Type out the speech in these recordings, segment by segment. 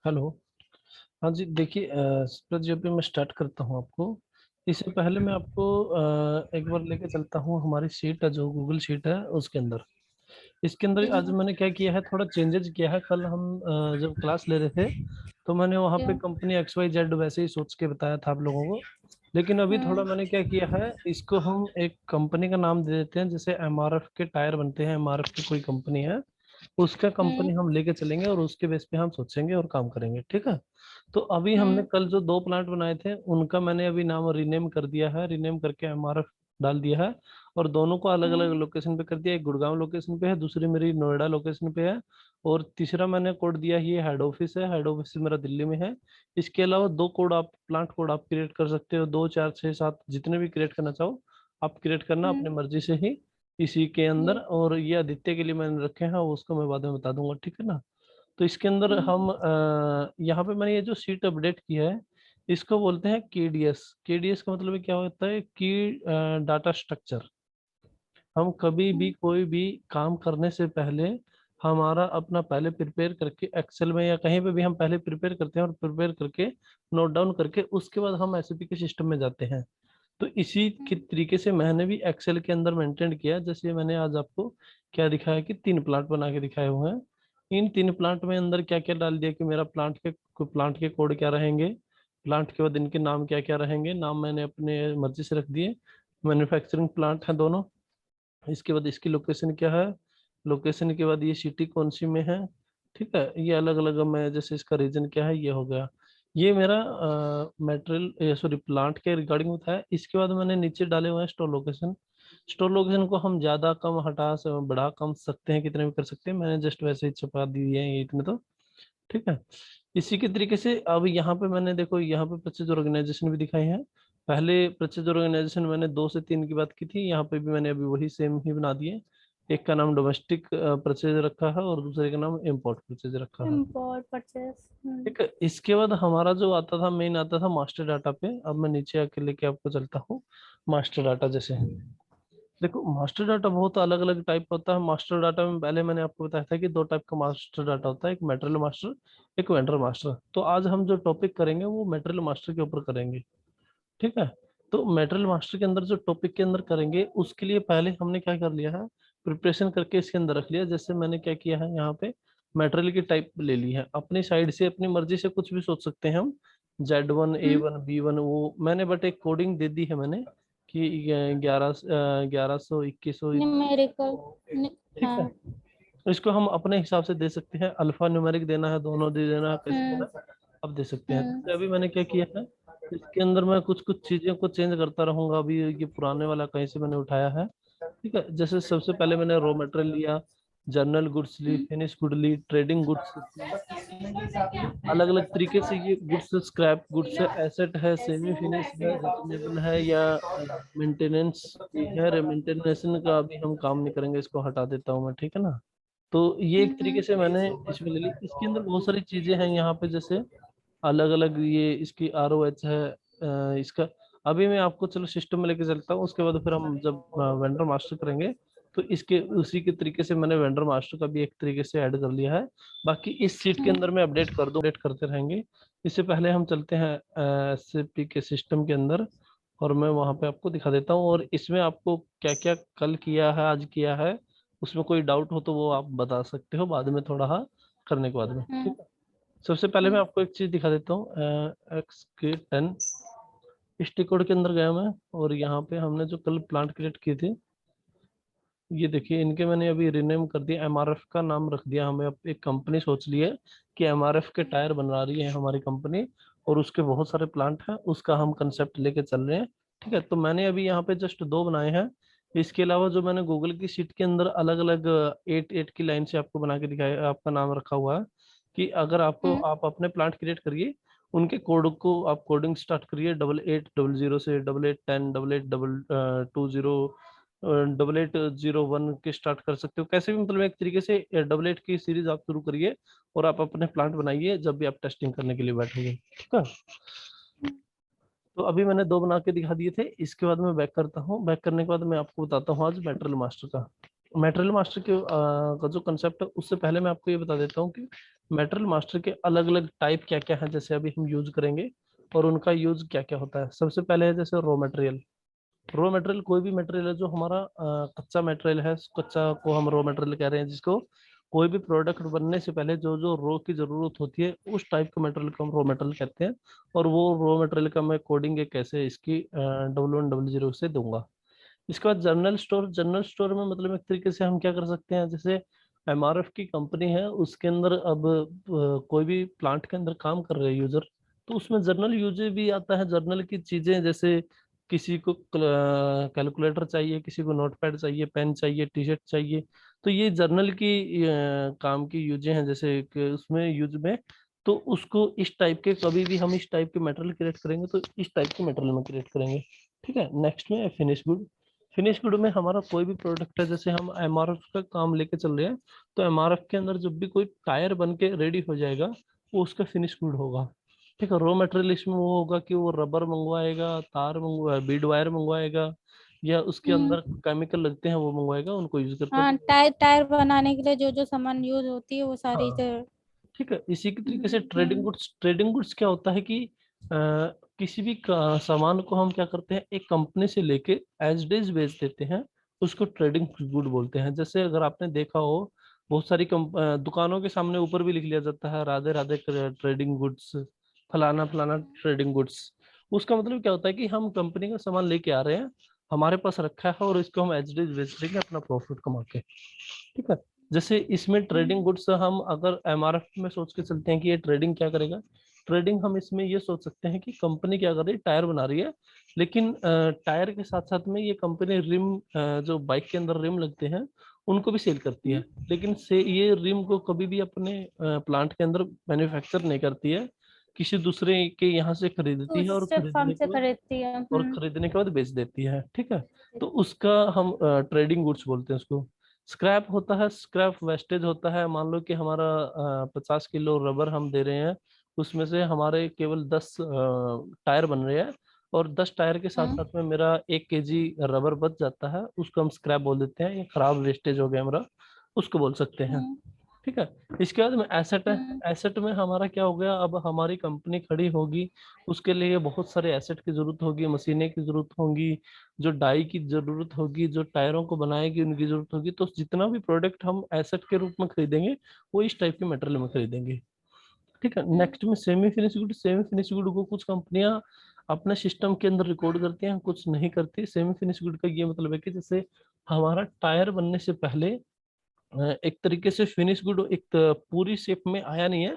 Hello. हाँ जी, देखिए सूरज जी, अभी मैं स्टार्ट करता हूँ आपको। इससे पहले मैं आपको एक बार लेके चलता हूँ हमारी शीट है, जो गूगल शीट है उसके अंदर। इसके अंदर आज मैंने क्या किया है, थोड़ा चेंजेस किया है। कल हम जब क्लास ले रहे थे तो मैंने वहाँ पे कंपनी XYZ वैसे ही सोच के बताया था आप लोगों को। लेकिन अभी थोड़ा मैंने क्या किया है, इसको हम एक कंपनी का नाम दे देते हैं। जैसे MRF के टायर बनते हैं, MRF की कोई कंपनी है, उसका कंपनी हम लेके चलेंगे और उसके बेस पे हम सोचेंगे और काम करेंगे, ठीक है। तो अभी हमने कल जो दो प्लांट बनाए थे उनका मैंने अभी नाम रीनेम कर दिया है, रीनेम करके MRF डाल दिया है। और दोनों को अलग अलग लोकेशन पे कर दिया। एक गुड़गांव लोकेशन पे है, दूसरी मेरी नोएडा लोकेशन पे है, और तीसरा मैंने कोड दिया है, ये हेड ऑफिस है, हेड ऑफिस मेरा दिल्ली में है। इसके अलावा दो कोड आप, प्लांट कोड आप क्रिएट कर सकते हो, 2 4 6 7 जितने भी क्रिएट करना चाहो आप क्रिएट करना अपनी मर्जी से ही इसी के अंदर। और ये आदित्य के लिए मैंने रखे हैं, उसको मैं बाद में बता दूंगा, ठीक है ना। तो इसके अंदर हम यहाँ पे मैंने ये जो सीट अपडेट किया है इसको बोलते हैं KDS। KDS का मतलब क्या होता है, की डाटा स्ट्रक्चर। हम कभी भी कोई भी काम करने से पहले हमारा अपना पहले प्रिपेयर करके एक्सेल में या कहीं पे भी हम पहले प्रिपेयर करते हैं, और प्रिपेयर करके नोट डाउन करके उसके बाद हम SAP के सिस्टम में जाते हैं। तो इसी के तरीके से मैंने भी एक्सेल के अंदर मेंटेन किया। जैसे मैंने आज आपको क्या दिखाया कि 3 प्लांट बना के दिखाए हुए हैं। इन 3 प्लांट में अंदर क्या क्या डाल दिया कि मेरा प्लांट के कोड क्या रहेंगे, प्लांट के बाद इनके नाम क्या क्या रहेंगे। नाम मैंने अपने मर्जी से रख दिए। मैन्युफैक्चरिंग प्लांट है दोनों। इसके बाद इसकी लोकेशन क्या है, लोकेशन के बाद ये सिटी कौन सी में है, ठीक है। ये अलग अलग मैं, जैसे इसका रीजन क्या है, ये हो गया। ये मेरा मटेरियल, सॉरी, प्लांट के रिगार्डिंग बताया। इसके बाद मैंने नीचे डाले हुए हैं स्टोर लोकेशन। स्टोर लोकेशन को हम ज्यादा कम बढ़ा कम सकते हैं, कितने भी कर सकते हैं। मैंने जस्ट वैसे ही छपा दी है ये इतने तो, ठीक है। इसी के तरीके से अब यहाँ पे मैंने देखो, यहाँ पे परचेज ऑर्गेनाइजेशन भी दिखाई है। पहले परचेज ऑर्गेनाइजेशन मैंने 2 से 3 की बात की थी, यहाँ पे भी मैंने अभी वही सेम ही बना दिए। एक का नाम डोमेस्टिक परचेज रखा है और दूसरे का नाम इम्पोर्ट परचेज रखा है, इम्पोर्ट परचेस। ठीक है। इसके बाद हमारा जो आता था, मेन आता था मास्टर डाटा पे। अब मैं नीचे आके लेके आपको चलता हूँ मास्टर डाटा। जैसे देखो, मास्टर डाटा बहुत अलग अलग टाइप का होता है। मास्टर डाटा में पहले मैंने आपको बताया था कि 2 टाइप का मास्टर डाटा होता है, एक मटेरियल मास्टर, एक वेंडर मास्टर। तो आज हम जो टॉपिक करेंगे वो मटेरियल मास्टर के ऊपर करेंगे, ठीक है। तो मटेरियल मास्टर के अंदर जो टॉपिक के अंदर करेंगे उसके लिए पहले हमने क्या कर लिया है, प्रिपरेशन करके इसके अंदर रख लिया। जैसे मैंने क्या किया है, यहाँ पे मटेरियल की टाइप ले ली है अपनी साइड से, अपनी मर्जी से कुछ भी सोच सकते हैं हम। Z1 A1 B1 वो मैंने, बट एक कोडिंग दे दी है मैंने कि 1100 2100, न्यूमेरिकल। ठीक है। हाँ। इसको हम अपने हिसाब से दे सकते हैं, अल्फा न्यूमेरिक देना है, दोनों दे देना है, कैसे देना है, अब दे सकते हैं। जैसे अभी मैंने क्या किया है, इसके अंदर मैं कुछ कुछ चीजें को चेंज करता रहूंगा। अभी ये पुराने वाला कहीं से मैंने उठाया है, ठीक है। जैसे सबसे पहले मैंने रॉ मटेरियल लिया, जर्नल गुड्स ली, फिनिश गुड ली, ट्रेडिंग गुड्स ली। अलग अलग तरीके से ये गुड्स, स्क्रैप गुड्स है, एसेट है, सेमी फिनिश है, रिटर्नेबल है, या मेंटेनेंस की है। मेंटेनेंस का अभी हम काम नहीं करेंगे, इसको हटा देता हूँ मैं, ठीक है ना। तो ये एक तरीके से मैंने इसमें ले ली। इसके अंदर बहुत सारी चीजें हैं यहाँ पे, जैसे अलग अलग ये इसकी ROH है, इसका। अभी मैं आपको चलो सिस्टम में लेके चलता हूँ, उसके बाद फिर हम जब वेंडर मास्टर करेंगे तो इसके उसी के तरीके से मैंने वेंडर मास्टर का भी एक तरीके से ऐड कर लिया है। बाकी इस सीट के अंदर मैं अपडेट कर दूँ, अपडेट करते रहेंगे। इससे पहले हम चलते हैं SAP के सिस्टम के अंदर, और मैं वहां पे आपको दिखा देता हूँ। और इसमें आपको क्या क्या कल किया है, आज किया है, उसमें कोई डाउट हो तो वो आप बता सकते हो बाद में, थोड़ा हाँ करने के बाद में, ठीक है। सबसे पहले मैं आपको एक चीज दिखा देता हूँ, XK10 स्टिक कोड के अंदर गया मैं। और यहाँ पे हमने जो कल प्लांट क्रिएट किए थे, ये देखिए, इनके मैंने अभी रिनेम कर दिया, MRF का नाम रख दिया। हमें अब एक कंपनी सोच ली है कि MRF के टायर बना रही है हमारी कंपनी, और उसके बहुत सारे प्लांट हैं, उसका हम कंसेप्ट लेके चल रहे हैं, ठीक है। तो मैंने अभी यहाँ पे जस्ट 2 बनाए हैं। इसके अलावा जो मैंने गूगल की शीट के अंदर अलग अलग 8 8 की लाइन से आपको बना के दिखाया, आपका नाम रखा हुआ है कि अगर आपको, आप अपने प्लांट क्रिएट करिए, उनके कोड को आप कोडिंग स्टार्ट करिए 8800 से 8810 8820 8801 के स्टार्ट कर सकते हो, कैसे भी, मतलब एक तरीके से 88 की सीरीज आप शुरू करिए और आप अपने प्लांट बनाइए जब भी आप टेस्टिंग करने के लिए बैठोगे, ठीक है। तो अभी मैंने 2 बना के दिखा दिए थे। इसके बाद मैं बैक करता हूँ। बैक करने के बाद मैं आपको बताता हूँ आज मटेरियल मास्टर का। मटेरियल मास्टर के का जो कंसेप्ट है, उससे पहले मैं आपको ये बता देता हूँ कि मटेरियल मास्टर के अलग अलग टाइप क्या क्या है, जैसे अभी हम यूज करेंगे और उनका यूज क्या क्या होता है। सबसे पहले है जैसे रॉ मटेरियल। रॉ मटेरियल कोई भी मटेरियल है जो हमारा कच्चा मटेरियल है, कच्चा को हम रॉ मटेरियल कह रहे हैं, जिसको कोई भी प्रोडक्ट बनने से पहले जो जो रॉ की जरूरत होती है उस टाइप के मटेरियल को हम रॉ मटेरियल कहते हैं। और वो रॉ मटेरियल का मैं कोडिंग एक कैसे इसकी W1W0 से दूंगा। इसके बाद जनरल स्टोर। जनरल स्टोर में मतलब एक तरीके से हम क्या कर सकते हैं, जैसे एमआरएफ की कंपनी है, उसके अंदर अब कोई भी प्लांट के अंदर काम कर रहे हैं यूजर, तो उसमें जर्नल यूज भी आता है। जर्नल की चीजें जैसे किसी को कैलकुलेटर चाहिए, किसी को नोटपैड चाहिए, पेन चाहिए, टी शर्ट चाहिए, तो ये जर्नल की काम की यूजें हैं जैसे कि उसमें यूज में। तो उसको इस टाइप के, कभी भी हम इस टाइप के मटेरियल क्रिएट करेंगे तो इस टाइप के मटेरियल में क्रिएट करेंगे। ठीक है। नेक्स्ट में फिनिश गुड। फिनिश गुड में हमारा कोई भी प्रोडक्ट है, जैसे हम एमआरएफ का काम लेके चल रहे हैं, तो एमआरएफ के अंदर जब भी कोई टायर बन के रेडी हो जाएगा वो उसका फिनिश गुड होगा। ठीक है। रॉ मटेरियल इसमें वो होगा कि वो रबर मंगवाएगा, तार मंगवा, बीड वायर मंगवाएगा, या उसके अंदर केमिकल लगते हैं वो मंगवाएगा, उनको यूज करके हाँ, टायर टायर बनाने के लिए जो जो सामान यूज होती है वो सारी हाँ। ठीक है। इसी के तरीके से ट्रेडिंग हम्म। गुड्स। ट्रेडिंग गुड्स क्या होता है कि किसी भी सामान को हम क्या करते हैं, एक कंपनी से लेके एज इट इज बेच देते हैं, उसको ट्रेडिंग गुड बोलते हैं। जैसे अगर आपने देखा हो, बहुत सारी दुकानों के सामने ऊपर भी लिख लिया जाता है राधे राधे ट्रेडिंग गुड्स, फलाना फलाना ट्रेडिंग गुड्स। उसका मतलब क्या होता है कि हम कंपनी का सामान लेके आ रहे हैं, हमारे पास रखा है, और इसको हम एज इट इज बेच देंगे अपना प्रॉफिट कमा के। ठीक है। जैसे इसमें ट्रेडिंग गुड्स, हम अगर एमआरएफ में सोच के चलते हैं कि ये ट्रेडिंग क्या करेगा, ट्रेडिंग हम इसमें ये सोच सकते हैं कि कंपनी क्या कर रही है, टायर बना रही है, लेकिन टायर के साथ साथ में ये कंपनी रिम, जो बाइक के अंदर रिम लगते हैं उनको भी सेल करती है। लेकिन से ये रिम को कभी भी अपने प्लांट के अंदर मैन्युफैक्चर नहीं करती है, किसी दूसरे के यहाँ से खरीदती है, और उससे फर्म खरीदने से के बाद खरीदती है। बेच देती है। ठीक है। तो उसका हम ट्रेडिंग गुड्स बोलते हैं उसको। स्क्रैप होता है, स्क्रैप वेस्टेज होता है। मान लो कि हमारा 50 किलो रबर हम दे रहे हैं, उसमें से हमारे केवल 10 टायर बन रहे हैं, और 10 टायर के साथ हम्म। साथ में मेरा 1 kg रबर बच जाता है, उसको हम स्क्रैप बोल देते हैं। ये खराब वेस्टेज हो गया मेरा, उसको बोल सकते हैं। हम्म। ठीक है। इसके बाद में एसेट है। हम्म। एसेट में हमारा क्या हो गया, अब हमारी कंपनी खड़ी होगी, उसके लिए बहुत सारे एसेट की जरूरत होगी, मशीनें की जरूरत होगी, जो डाई की जरूरत होगी, जो टायरों को बनाएगी उनकी जरूरत होगी। तो जितना भी प्रोडक्ट हम एसेट के रूप में खरीदेंगे वो इस टाइप के मटेरियल में खरीदेंगे। ठीक है। हम्म। नेक्स्ट में semi finish good. Semi finish good को कुछ कंपनियां अपने सिस्टम के अंदर रिकॉर्ड करती हैं, कुछ नहीं करती। सेमी फिनिश गुड का ये मतलब है कि जैसे हमारा टायर बनने से पहले एक तरीके से फिनिश गुड एक पूरी शेप में आया नहीं है,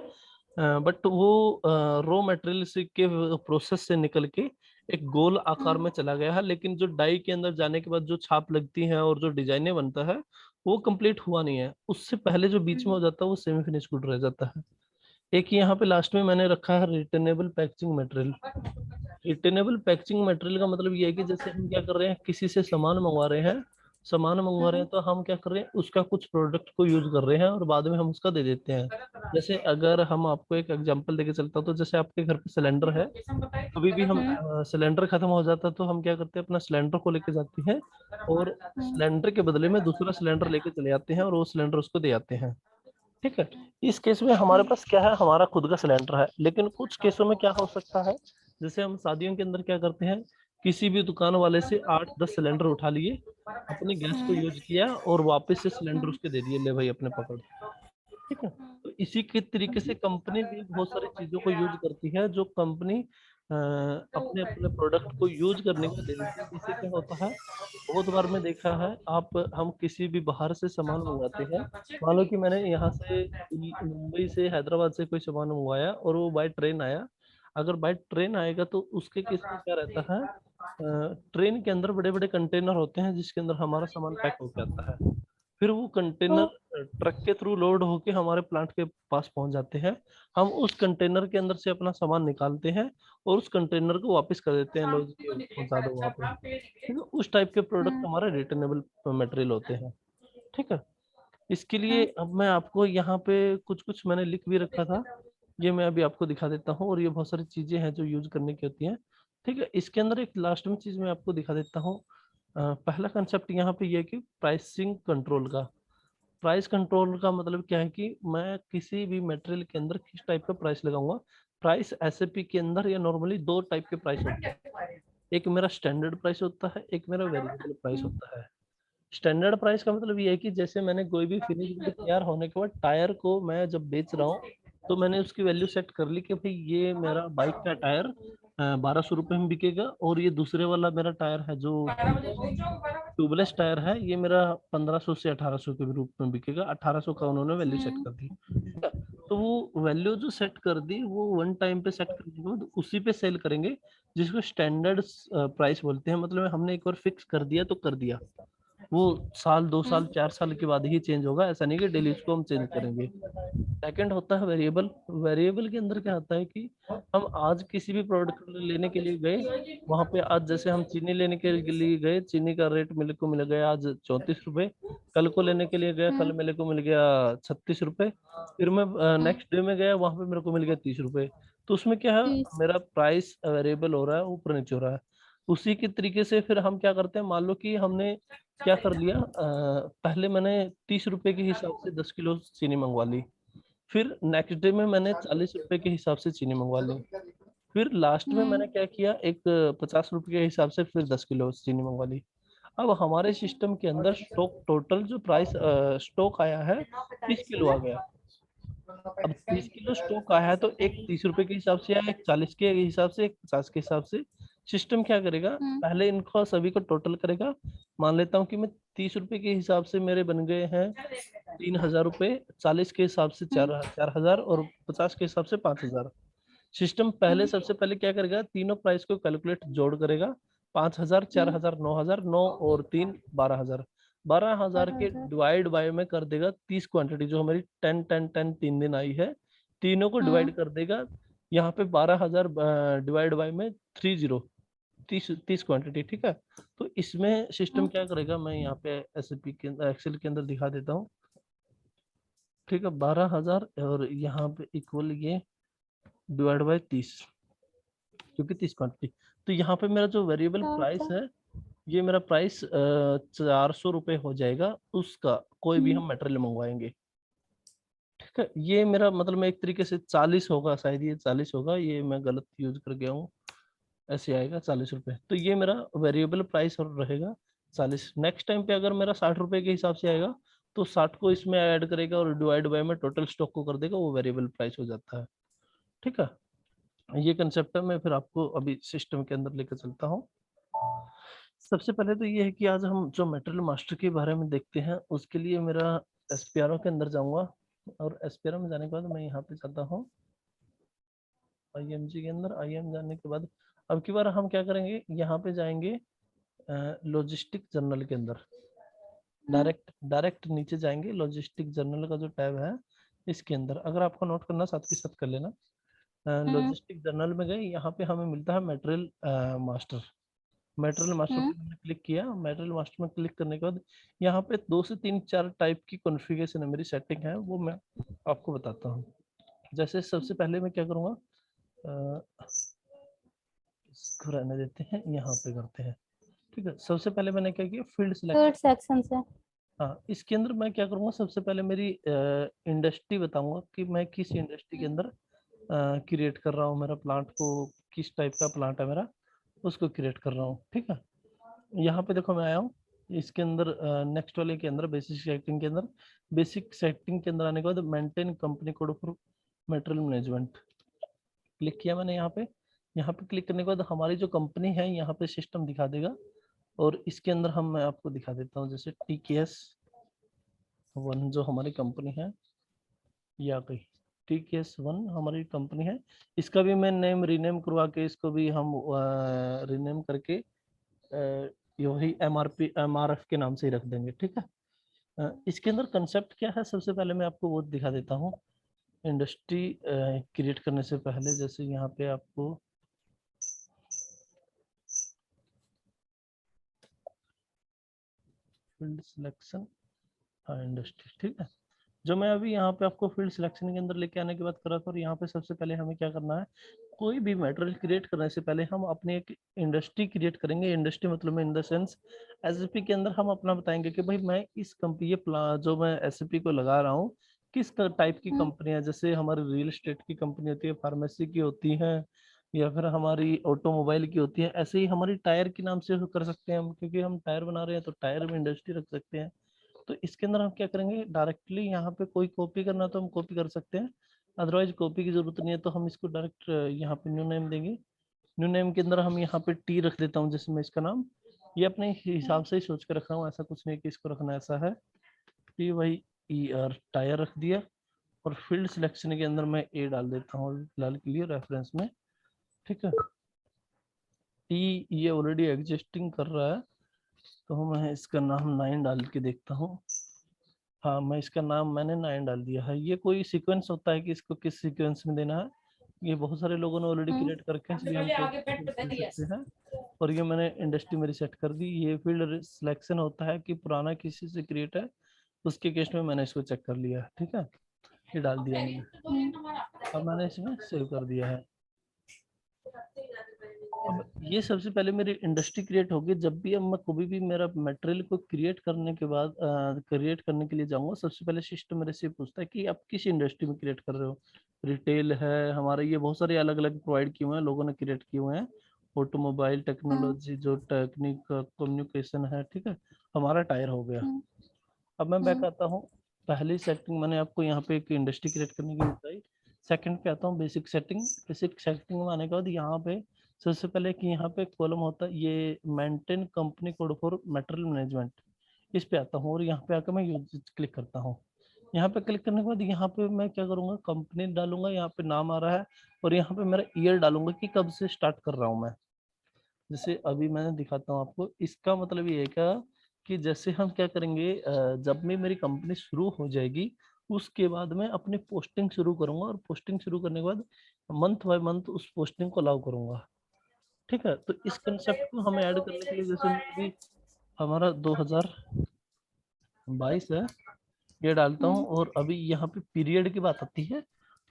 बट वो रॉ मटेरियल से के प्रोसेस से निकल के एक गोल आकार में चला गया है, लेकिन जो डाई के अंदर जाने के बाद जो छाप लगती है और जो डिजाइने बनता है वो कंप्लीट हुआ नहीं है। उससे पहले जो बीच में हो जाता है वो सेमी फिनिश गुड रह जाता है। एक यहाँ पे लास्ट में मैंने रखा है returnable packaging material. Returnable packaging material का मतलब ये है कि जैसे हम क्या कर रहे हैं, किसी से सामान मंगवा रहे हैं, सामान मंगवा रहे हैं, तो हम क्या कर रहे हैं, उसका कुछ प्रोडक्ट को यूज कर रहे हैं और बाद में हम उसका दे देते हैं। जैसे अगर हम आपको एक एग्जांपल देके चलता हूँ, तो जैसे आपके घर पे सिलेंडर है, कभी भी हम सिलेंडर खत्म हो जाता है तो हम क्या करते हैं, अपना सिलेंडर को लेके जाते हैं, और सिलेंडर के बदले में दूसरा सिलेंडर लेके चले आते हैं और वो सिलेंडर उसको दे आते हैं। ठीक है। इस केस में हमारे पास क्या है, हमारा खुद का सिलेंडर है। लेकिन कुछ केसों में क्या हो सकता है, जैसे हम शादियों के अंदर क्या करते हैं, किसी भी दुकान वाले से 8-10 सिलेंडर उठा लिए, अपने गैस को यूज किया और वापस से सिलेंडर उसके दे दिए, ले भाई अपने पकड़। ठीक है। तो इसी के तरीके से कंपनी भी बहुत सारी चीजों को यूज करती है, जो कंपनी अपने अपने प्रोडक्ट को यूज करने को दे देती है। इससे क्या होता है, बहुत बार मैं देखा है, आप हम किसी भी बाहर से सामान मंगवाते हैं, मान लो कि मैंने यहाँ से मुंबई से हैदराबाद से कोई सामान मंगवाया और वो बाय ट्रेन आया। अगर बाय ट्रेन आएगा तो उसके केस में क्या रहता है, ट्रेन के अंदर बड़े बड़े कंटेनर होते हैं जिसके अंदर हमारा सामान पैक होके आता है। फिर वो कंटेनर ट्रक के थ्रू लोड होके हमारे प्लांट के पास पहुंच जाते हैं। हम उस कंटेनर के अंदर से अपना सामान निकालते हैं और उस कंटेनर को वापस कर देते हैं, लो जी पहुंचा दो वहां पे। ठीक है। उस टाइप के प्रोडक्ट हमारे रिटर्नेबल मटेरियल होते हैं। ठीक है। इसके लिए अब मैं आपको यहाँ पे कुछ कुछ मैंने लिख भी रखा था, ये मैं अभी आपको दिखा देता हूँ। और ये बहुत सारी चीजें हैं जो यूज करने की होती हैं। ठीक है। इसके अंदर एक लास्ट में चीज मैं आपको दिखा देता हूँ। पहला कंसेप्ट यहाँ पे ये है कि प्राइसिंग कंट्रोल का। प्राइस कंट्रोल का मतलब क्या है कि मैं किसी भी मटेरियल के अंदर किस टाइप का प्राइस लगाऊंगा। प्राइस एसएपी के अंदर या नॉर्मली दो टाइप के प्राइस होते हैं, एक मेरा स्टैंडर्ड प्राइस होता है, एक मेरा वेरिएबल प्राइस होता है। स्टैंडर्ड प्राइस का मतलब ये है कि जैसे मैंने कोई भी फिनिश गुड तैयार होने के बाद टायर को मैं जब बेच रहा हूँ, तो मैंने उसकी वैल्यू सेट कर ली कि भाई ये मेरा बाइक का टायर 1200 रुपये में बिकेगा, और ये दूसरे वाला मेरा टायर है जो ट्यूबलेस टायर है, ये मेरा 1500 से 1800 के रूप में बिकेगा। 1800 का उन्होंने वैल्यू सेट कर दी, ठीक है। तो वो वैल्यू जो सेट कर दी वो वन टाइम पे सेट करने के बाद उसी पे सेल करेंगे, जिसको स्टैंडर्ड प्राइस बोलते हैं। मतलब हमने एक बार फिक्स कर दिया तो कर दिया, वो साल 2 साल 4 साल के बाद ही चेंज होगा, ऐसा नहीं कि डेली उसको हम चेंज करेंगे। सेकंड होता है वेरिएबल। वेरिएबल के अंदर क्या होता है कि हम आज किसी भी प्रोडक्ट लेने के लिए गए, वहां पे आज जैसे हम चीनी लेने के लिए गए, चीनी का रेट मेरे को मिल गया आज 34 रुपए, कल को लेने के लिए गया, कल मेरे को मिल गया 36 रुपए, फिर मैं नेक्स्ट डे में गया, वहां पे मेरे को मिल गया 30 रुपए। तो उसमें क्या है, मेरा प्राइस वेरिएबल हो रहा है, ऊपर नीचे हो रहा है। उसी के तरीके से फिर हम क्या करते हैं, मान लो कि हमने क्या कर लिया, पहले मैंने 30 रुपए के हिसाब से 10 किलो चीनी मंगवा ली, फिर नेक्स्ट डे में मैंने 40 रुपए के हिसाब से चीनी मंगवा ली, फिर लास्ट में मैंने क्या किया, एक 50 रुपए के हिसाब से फिर 10 किलो चीनी मंगवा ली। अब हमारे सिस्टम के अंदर स्टॉक टोटल जो प्राइस स्टॉक आया है 30 किलो आ गया। अब 30 किलो स्टॉक आया है तो एक 30 रुपए के हिसाब से, या एक 40 के हिसाब से, एक 50 के हिसाब से सिस्टम क्या करेगा, पहले इनको सभी को टोटल करेगा। मान लेता हूँ कि मैं 30 रुपए के हिसाब से मेरे बन गए हैं 3000 रुपए, 40 के हिसाब से 4000, और 50 के हिसाब से 5000। सिस्टम पहले सबसे पहले क्या करेगा, तीनों प्राइस को कैलकुलेट जोड़ करेगा, 5000, 4000, 9000, 9 और 3 12,000। 12,000 के डिवाइड बाय में कर देगा 30 क्वांटिटी जो हमारी 10 10 10 3 दिन आई है, तीनों को डिवाइड कर देगा। यहाँ पे 12,000 डिवाइड बाय में 30, 30 क्वांटिटी, ठीक है। तो इसमें सिस्टम क्या करेगा, मैं यहाँ पे एसएपी के एक्सेल के अंदर दिखा देता हूँ, ठीक है। 12,000 और यहाँ पे इक्वल ये डिवाइड बाय 30, क्योंकि 30 क्वांटिटी। तो यहाँ पे मेरा जो वेरिएबल प्राइस है, ये मेरा प्राइस 400 रुपये हो जाएगा उसका, कोई भी हम मटेरियल मंगवाएंगे, ठीक है। ये मेरा मतलब मैं एक तरीके से 40 होगा, शायद ये 40 होगा, ये मैं गलत यूज कर गया हूँ, ऐसे आएगा 40 रुपये। तो ये मेरा वेरिएबल प्राइस और रहेगा 40। नेक्स्ट टाइम पे अगर मेरा 60 रुपये के हिसाब से आएगा, तो 60 को इसमें ऐड करेगा और डिवाइड बाय में टोटल स्टॉक को कर देगा, वो वेरिएबल प्राइस हो जाता है, ठीक है। ये कंसेप्ट है, मैं फिर आपको अभी सिस्टम के अंदर लेकर चलता हूँ। सबसे पहले तो ये है कि आज हम जो मटेरियल मास्टर के बारे में देखते हैं, उसके लिए मेरा एसपीआरओ के अंदर जाऊंगा, और एसपीआरओ में जाने के बाद मैं यहाँ पे जाता हूँ आईएमजी के अंदर। आईएम जाने के बाद अब की बार हम क्या करेंगे, यहाँ पे जाएंगे लॉजिस्टिक जर्नल के अंदर, डायरेक्ट डायरेक्ट नीचे जाएंगे, लॉजिस्टिक जर्नल का जो टैब है इसके अंदर, अगर आपको नोट करना साथ के साथ कर लेना। लॉजिस्टिक जर्नल में गए, यहाँ पे हमें मिलता है मटेरियल मास्टर। मटेरियल मास्टर पे मैंने क्लिक किया, मटेरियल मास्टर में क्लिक करने के बाद यहाँ पे 2 से 3 4 टाइप की कॉन्फ़िगरेशन है, मेरी सेटिंग है, वो मैं आपको बताता हूँ। जैसे सबसे पहले मैं क्या करूँगा, इसको रहने देते हैं, यहाँ पे करते हैं, ठीक है। सबसे पहले मैंने क्या किया, फील्ड थर्ड सिलेक्शन। सेक्शन से। हाँ, इसके अंदर मैं क्या करूँगा, सबसे पहले मेरी इंडस्ट्री बताऊंगा कि मैं किस इंडस्ट्री के अंदर क्रिएट कर रहा हूँ, मेरा प्लांट को किस टाइप का प्लांट है मेरा, उसको क्रिएट कर रहा हूँ, ठीक है। यहाँ पे देखो मैं आया हूँ, इसके अंदर नेक्स्ट वाले के अंदर बेसिक सेटिंग के अंदर, बेसिक सेटिंग के अंदर आने के बाद maintain company code for material management click किया मैंने यहाँ पे। यहाँ पे क्लिक करने के बाद हमारी जो कंपनी है यहाँ पे सिस्टम दिखा देगा, और इसके अंदर मैं आपको दिखा देता हूँ, जैसे TKS1 जो हमारी कंपनी है, या गई TKS1 हमारी कंपनी है, इसका भी मैं नेम रीनेम करवा के, इसको भी हम रीनेम करके वही MRF के नाम से ही रख देंगे, ठीक है। इसके अंदर कंसेप्ट क्या है, सबसे पहले मैं आपको वो दिखा देता हूँ। इंडस्ट्री क्रिएट करने से पहले, जैसे यहाँ पे आपको फील्ड सिलेक्शन, हाँ इंडस्ट्री, ठीक है। जो मैं अभी यहाँ पे आपको फील्ड सिलेक्शन के अंदर लेके आने की बात कर रहा था, और यहाँ पे सबसे पहले हमें क्या करना है, कोई भी मटेरियल क्रिएट करने से पहले हम अपनी एक इंडस्ट्री क्रिएट करेंगे। इंडस्ट्री मतलब इन द सेंस एसएपी के अंदर हम अपना बताएंगे कि भाई मैं इस कंपनी जो मैं एसएपी को लगा रहा हूँ किस टाइप की कंपनी है। जैसे हमारी रियल एस्टेट की कंपनी होती है, फार्मेसी की होती है, या फिर हमारी ऑटोमोबाइल की होती है। ऐसे ही हमारी टायर के नाम से कर सकते हैं हम, क्योंकि हम टायर बना रहे हैं तो टायर में इंडस्ट्री रख सकते हैं। तो इसके अंदर हम क्या करेंगे, डायरेक्टली यहाँ पे कोई कॉपी करना तो हम कॉपी कर सकते हैं, अदरवाइज कॉपी की जरूरत नहीं है। तो हम इसको डायरेक्ट यहाँ पे न्यू नेम देंगे। न्यू नेम के अंदर हम यहाँ पे टी रख देता हूँ, जैसे मैं इसका नाम ये अपने हिसाब से ही सोच के रखा हूँ, ऐसा कुछ नहीं कि इसको रखना ऐसा है। T Y R E tyre रख दिया, और फील्ड सिलेक्शन के अंदर मैं ए डाल देता हूँ फिलहाल के लिए रेफरेंस में। ठीक है, टी ये ऑलरेडी एग्जिस्टिंग कर रहा है, तो मैं इसका नाम 9 डाल के देखता हूँ। हाँ, मैं इसका नाम मैंने 9 डाल दिया है। ये कोई सीक्वेंस होता है कि इसको किस सीक्वेंस में देना है, ये बहुत सारे लोगों ने ऑलरेडी क्रिएट करके हैं, इसलिए हम कोई दे सकते हैं। और ये मैंने इंडस्ट्री में रिसेट कर दी। ये फील्ड सिलेक्शन होता है कि पुराना किसी से क्रिएट है, उसके केस में मैंने इसको चेक कर लिया है। ठीक है, ये डाल दिया मैंने, अब मैंने इसमें सेव कर दिया है। अब ये सबसे पहले मेरी इंडस्ट्री क्रिएट होगी। जब भी अब मैं कभी भी मेरा मटेरियल को क्रिएट करने के बाद क्रिएट करने के लिए जाऊंगा, सबसे पहले सिस्टम मेरे से पूछता है कि आप किस इंडस्ट्री में क्रिएट कर रहे हो। रिटेल है हमारे, ये बहुत सारे अलग अलग प्रोवाइड किए हुए हैं, लोगों ने क्रिएट किए हुए हैं। ऑटोमोबाइल टेक्नोलॉजी, जो टेक्निक कम्युनिकेशन है, ठीक है, हमारा टायर हो गया। अब मैं बैक आता हूँ। पहली सेटिंग मैंने आपको यहाँ पे एक इंडस्ट्री क्रिएट करने की बताई। सेकंड पे आता हूँ, बेसिक सेटिंग। बेसिक सेटिंग में आने के बाद यहाँ पे सबसे पहले कि यहाँ पे कॉलम होता है ये maintain company code for material management, इस पे आता हूँ, और यहाँ पे आकर मैं यूज क्लिक करता हूँ। यहाँ पे क्लिक करने के बाद यहाँ पे मैं क्या करूँगा, कंपनी डालूंगा, यहाँ पे नाम आ रहा है, और यहाँ पे मेरा ईयर डालूंगा कि कब से स्टार्ट कर रहा हूँ मैं। जैसे अभी मैं दिखाता हूँ आपको, इसका मतलब ये है क्या कि जैसे हम क्या करेंगे, जब भी मेरी कंपनी शुरू हो जाएगी उसके बाद मैं अपनी पोस्टिंग शुरू करूंगा, और पोस्टिंग शुरू करने के बाद मंथ बाय मंथ उस पोस्टिंग को अलाउ करूंगा। ठीक है, तो इस कंसेप्ट को हमें ऐड करने के लिए, जैसे मैं अभी हमारा 2022 है, ये डालता हूँ। और अभी यहाँ पे पीरियड की बात आती है।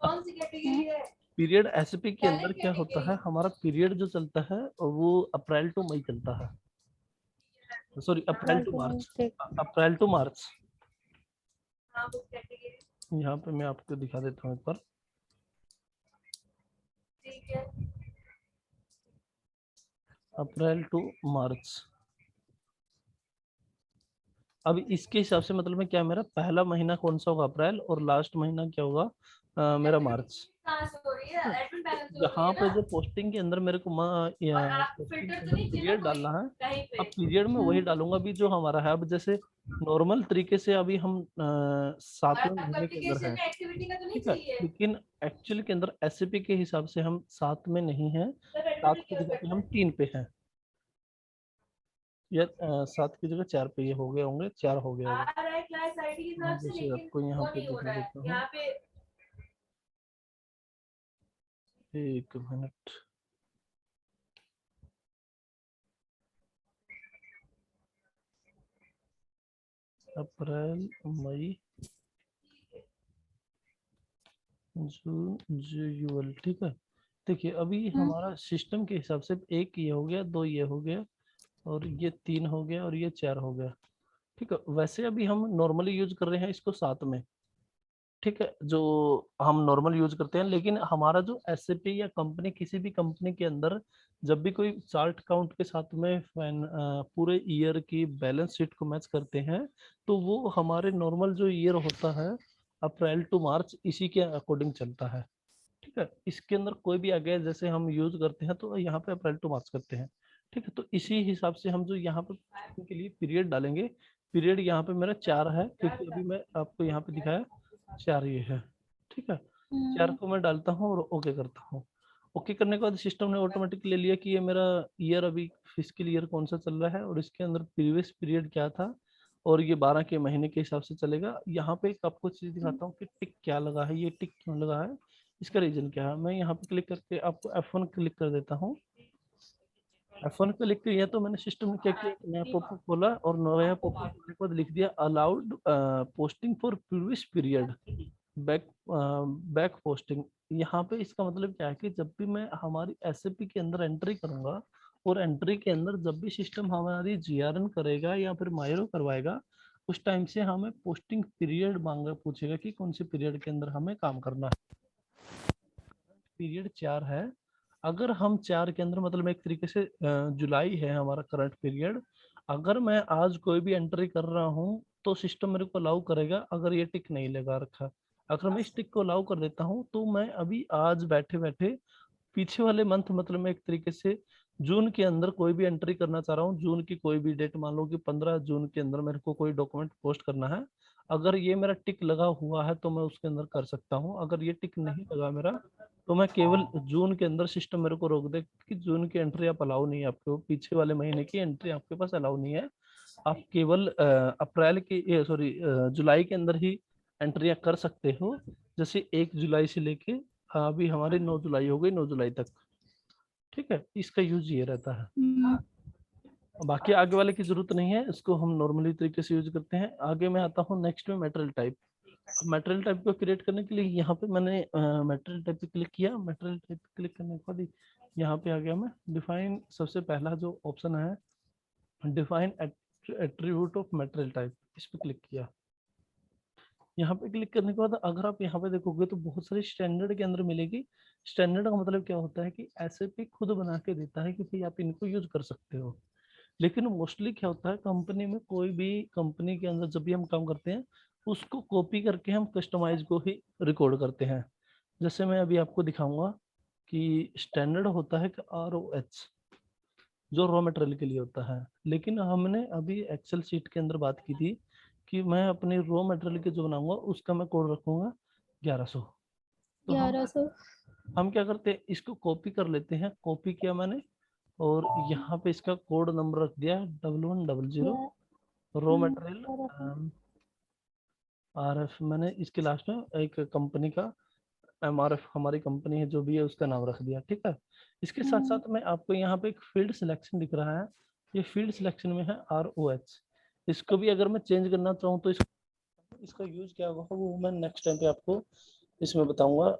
पीरियड एसपी के अंदर क्या होता है, हमारा पीरियड जो चलता है वो अप्रैल टू मई चलता है, sorry April to March, April to March. यहाँ पे मैं आपको दिखा देता हूँ एक बार। अप्रैल टू मार्च। अब इसके हिसाब से मतलब में क्या, मेरा पहला महीना कौन सा होगा, अप्रैल, और लास्ट महीना क्या होगा, मेरा मार्च। यहाँ पे जो पोस्टिंग के अंदर मेरे को पोस्टिंग के अंदर पीरियड डालना है, अब पीरियड में वही डालूंगा अभी जो हमारा है। अब जैसे नॉर्मल तरीके से अभी हम 7वें महीने के अंदर है, ठीक है, लेकिन एक्चुअल के अंदर एसएपी के हिसाब से हम 7 में नहीं है, 7 की जगह पे हम 3 पे हैं, या 7 की जगह 4 पे ये हो गए होंगे, 4 हो गया होगा। जैसे आपको यहाँ पे दिखा देता हूँ, एक मिनट। अप्रैल, मई, जून, जुलाई, ठीक है। देखिए अभी हमारा सिस्टम के हिसाब से एक ये हो गया, दो ये हो गया, और ये 3 हो गया, और ये 4 हो गया। ठीक है, वैसे अभी हम नॉर्मली यूज कर रहे हैं इसको 7 में, ठीक है, जो हम नॉर्मल यूज करते हैं। लेकिन हमारा जो एसएपी या कंपनी, किसी भी कंपनी के अंदर जब भी कोई चार्ट अकाउंट के साथ में पूरे ईयर की बैलेंस शीट को मैच करते हैं, तो वो हमारे नॉर्मल जो ईयर होता है अप्रैल टू मार्च, इसी के अकॉर्डिंग चलता है। ठीक है, इसके अंदर कोई भी आ गया, जैसे हम यूज करते हैं तो यहाँ पे अप्रैल टू मार्च करते हैं। ठीक है, तो इसी हिसाब से हम जो यहाँ पे के लिए पीरियड डालेंगे, पीरियड यहाँ पे मेरा 4 है, क्योंकि अभी मैं आपको यहाँ पे दिखाया 4 ये है। ठीक है, 4 को मैं डालता हूँ और ओके करता हूँ। ओके करने के बाद सिस्टम ने ऑटोमेटिक ले लिया कि ये मेरा ईयर, अभी फिजिकल ईयर कौन सा चल रहा है, और इसके अंदर प्रीवियस पीरियड क्या था, और ये 12 के महीने के हिसाब से चलेगा। यहाँ पे एक आपको चीज दिखाता हूँ कि टिक क्या लगा है, ये टिक क्यों लगा है, इसका रीजन क्या है। मैं यहाँ पे क्लिक करके आपको F1 क्लिक कर देता हूँ। F1 पे लिख के, या तो मैंने सिस्टम में क्या किया, नया पॉपअप खोला और नया पॉपअप खोलने के बाद लिख दिया allowed posting for previous period, back back posting. यहाँ पे इसका मतलब क्या है कि जब भी मैं हमारी एसएपी के अंदर एंट्री करूंगा, और एंट्री के अंदर जब भी सिस्टम हमारी जीआरएन करेगा या फिर मायरो करवाएगा, उस टाइम से हमें पोस्टिंग पीरियड मांगा पूछेगा कि कौन से पीरियड के अंदर हमें काम करना है। पीरियड 4 है। अगर हम 4 के अंदर, मतलब एक तरीके से जुलाई है हमारा करंट पीरियड, अगर मैं आज कोई भी एंट्री कर रहा हूँ तो सिस्टम मेरे को अलाउ करेगा, अगर ये टिक नहीं लगा रखा। अगर मैं इस टिक को अलाउ कर देता हूँ तो मैं अभी आज बैठे बैठे पीछे वाले मंथ, मतलब मैं एक तरीके से जून के अंदर कोई भी एंट्री करना चाह रहा हूँ, जून की कोई भी डेट, मान लो कि 15 जून के अंदर मेरे को कोई डॉक्यूमेंट पोस्ट करना है, अगर ये मेरा टिक लगा हुआ है तो मैं उसके अंदर कर सकता हूँ। अगर ये टिक नहीं लगा मेरा, तो मैं केवल जून के अंदर सिस्टम मेरे को रोक दे कि जून की एंट्री आप अलाउ नहीं है, आपको पीछे वाले महीने की एंट्री आपके पास अलाउ नहीं है, आप केवल अप्रैल की, सॉरी, जुलाई के अंदर ही एंट्रियां कर सकते हो। जैसे 1 जुलाई से लेके अभी हमारी 9 जुलाई हो गई, 9 जुलाई तक। ठीक है, इसका यूज ये रहता है। बाकी आगे वाले की जरूरत नहीं है, इसको हम नॉर्मली तरीके से यूज करते हैं। आगे मैं आता हूँ नेक्स्ट में मटेरियल टाइप। मटेरियल टाइप को क्रिएट करने के लिए यहाँ पे मैंने मटेरियल टाइप पे क्लिक किया। मटेरियल टाइप पे क्लिक करने के बाद यहाँ पे आ गया मैं डिफाइन, सबसे पहला जो ऑप्शन है define attribute of material type, इस पे क्लिक किया। यहाँ पे क्लिक करने के बाद अगर आप यहाँ पे देखोगे तो बहुत सारी स्टैंडर्ड के अंदर मिलेगी। स्टैंडर्ड का मतलब क्या होता है कि एसएपी खुद बना के देता है कि भाई आप इनको यूज कर सकते हो। लेकिन मोस्टली क्या होता है, कंपनी में कोई भी कंपनी के अंदर जब भी हम काम करते हैं, उसको कॉपी करके हम कस्टमाइज को ही रिकॉर्ड करते हैं। जैसे मैं अभी आपको दिखाऊंगा कि स्टैंडर्ड होता है कि ROH, जो रॉ मटेरियल के लिए होता है। लेकिन हमने अभी एक्सेल शीट के अंदर बात की थी कि मैं अपनी रॉ मटेरियल के जो बनाऊंगा उसका मैं कोड रखूंगा 1100। तो हम 1100। हम क्या करते हैं, इसको कॉपी कर लेते हैं। कॉपी किया मैंने, और यहाँ पे इसका कोड नंबर रख दिया 1100। रॉ मटेरियल RF, मैंने इसके लास्ट में एक कंपनी का MRF, हमारी कंपनी है जो भी है उसका नाम रख दिया। ठीक है, इसके साथ साथ में आपको यहाँ पे एक फील्ड सिलेक्शन दिख रहा है। ये फील्ड सिलेक्शन में है ROH। इसको भी अगर मैं चेंज करना चाहूँ तो इसका यूज क्या होगा वो मैं नेक्स्ट टाइम पे आपको इसमें बताऊंगा